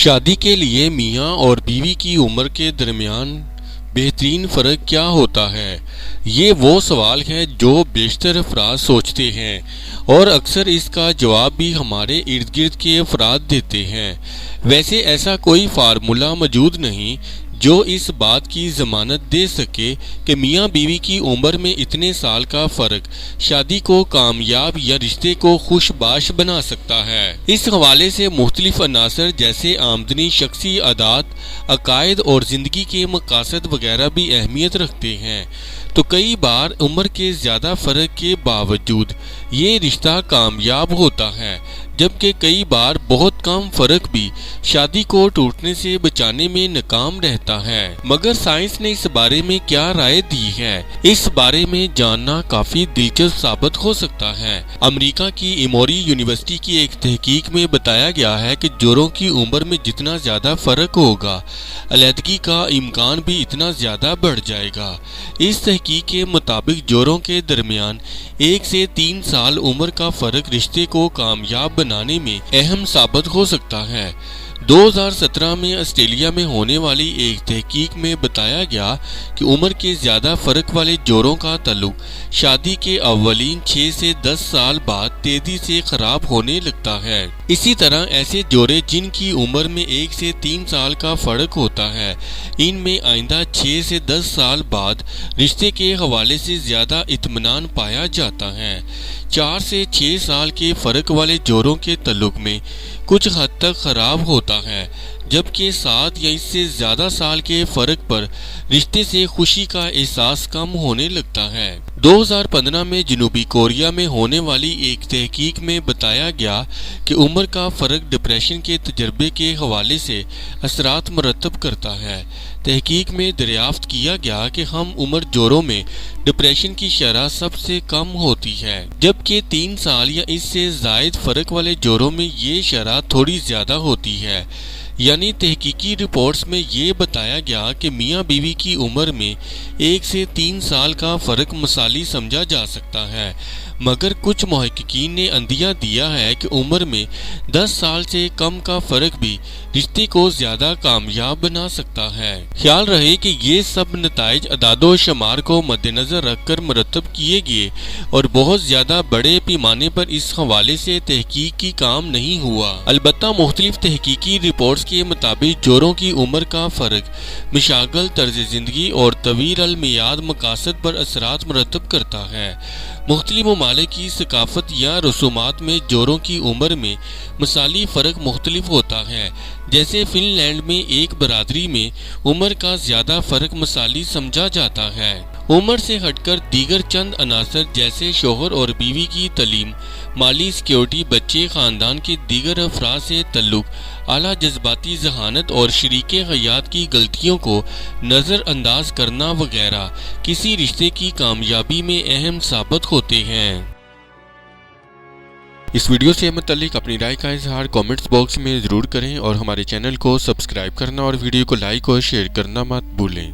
شادی کے لیے میاں اور بیوی کی عمر کے درمیان بہترین فرق کیا ہوتا ہے؟ یہ وہ سوال ہے جو بیشتر افراد سوچتے ہیں اور اکثر اس کا جواب بھی ہمارے ارد گرد کے افراد دیتے ہیں۔ ویسے ایسا کوئی فارمولہ موجود نہیں جو اس بات کی ضمانت دے سکے کہ میاں بیوی کی عمر میں اتنے سال کا فرق شادی کو کامیاب یا رشتے کو خوش باش بنا سکتا ہے۔ اس حوالے سے مختلف عناصر جیسے آمدنی، شخصی عادات، عقائد اور زندگی کے مقاصد وغیرہ بھی اہمیت رکھتے ہیں۔ تو کئی بار عمر کے زیادہ فرق کے باوجود یہ رشتہ کامیاب ہوتا ہے، جبکہ کئی بار بہت کم فرق بھی شادی کو ٹوٹنے سے بچانے میں ناکام رہتا ہے۔ مگر سائنس نے اس بارے میں کیا رائے دی ہے، اس بارے میں جاننا کافی دلچسپ ثابت ہو سکتا ہے۔ امریکہ کی ایموری یونیورسٹی کی ایک تحقیق میں بتایا گیا ہے کہ جوڑوں کی عمر میں جتنا زیادہ فرق ہوگا، علیحدگی کا امکان بھی اتنا زیادہ بڑھ جائے گا۔ اس تحقیق کے مطابق جوڑوں کے درمیان 1 سے 3 سال عمر کا فرق رشتے کو کامیاب بنانے میں اہم ثابت ہو سکتا ہے۔ 2017 میں آسٹریلیا میں ہونے والی ایک تحقیق میں بتایا گیا کہ عمر کے زیادہ فرق والے جوڑوں کا تعلق شادی کے اولین 6 سے 10 سال بعد تیزی سے خراب ہونے لگتا ہے۔ اسی طرح ایسے جوڑے جن کی عمر میں 1 سے 3 سال کا فرق ہوتا ہے، ان میں آئندہ 6 سے 10 سال بعد رشتے کے حوالے سے زیادہ اطمینان پایا جاتا ہے۔ 4 سے 6 سال کے فرق والے جوڑوں کے تعلق میں کچھ حد تک خراب ہوتا ہے، جبکہ 7 یا اس سے زیادہ سال کے فرق پر رشتے سے خوشی کا احساس کم ہونے لگتا ہے۔ 2015 میں جنوبی کوریا میں ہونے والی ایک تحقیق میں بتایا گیا کہ عمر کا فرق ڈپریشن کے تجربے کے حوالے سے اثرات مرتب کرتا ہے۔ تحقیق میں دریافت کیا گیا کہ ہم عمر جوڑوں میں ڈپریشن کی شرح سب سے کم ہوتی ہے، جبکہ 3 سال یا اس سے زائد فرق والے جوڑوں میں یہ شرح تھوڑی زیادہ ہوتی ہے۔ یعنی تحقیقی رپورٹس میں یہ بتایا گیا کہ میاں بیوی کی عمر میں 1 سے 3 سال کا فرق مثالی سمجھا جا سکتا ہے، مگر کچھ محققین نے عندیہ دیا ہے کہ عمر میں 10 سال سے کم کا فرق بھی رشتے کو زیادہ کامیاب بنا سکتا ہے۔ خیال رہے کہ یہ سب نتائج اعداد و شمار کو مد نظر رکھ کر مرتب کیے گئے اور بہت زیادہ بڑے پیمانے پر اس حوالے سے تحقیق کی کام نہیں ہوا۔ البتہ مختلف تحقیقی رپورٹس کے مطابق جوڑوں کی عمر کا فرق مشاغل، طرز زندگی اور طویل المیعاد مقاصد پر اثرات مرتب کرتا ہے۔ مختلف ممالک کی ثقافت یا رسومات میں جوڑوں کی عمر میں مثالی فرق مختلف ہوتا ہے۔ جیسے فن لینڈ میں ایک برادری میں عمر کا زیادہ فرق مثالی سمجھا جاتا ہے۔ عمر سے ہٹ کر دیگر چند عناصر جیسے شوہر اور بیوی کی تعلیم، مالی سیکیورٹی، بچے، خاندان کے دیگر افراد سے تعلق، اعلیٰ جذباتی ذہانت اور شریک حیات کی غلطیوں کو نظر انداز کرنا وغیرہ کسی رشتے کی کامیابی میں اہم ثابت ہوتے ہیں۔ اس ویڈیو سے متعلق اپنی رائے کا اظہار کامنٹس باکس میں ضرور کریں اور ہمارے چینل کو سبسکرائب کرنا اور ویڈیو کو لائک اور شیئر کرنا مت بھولیں۔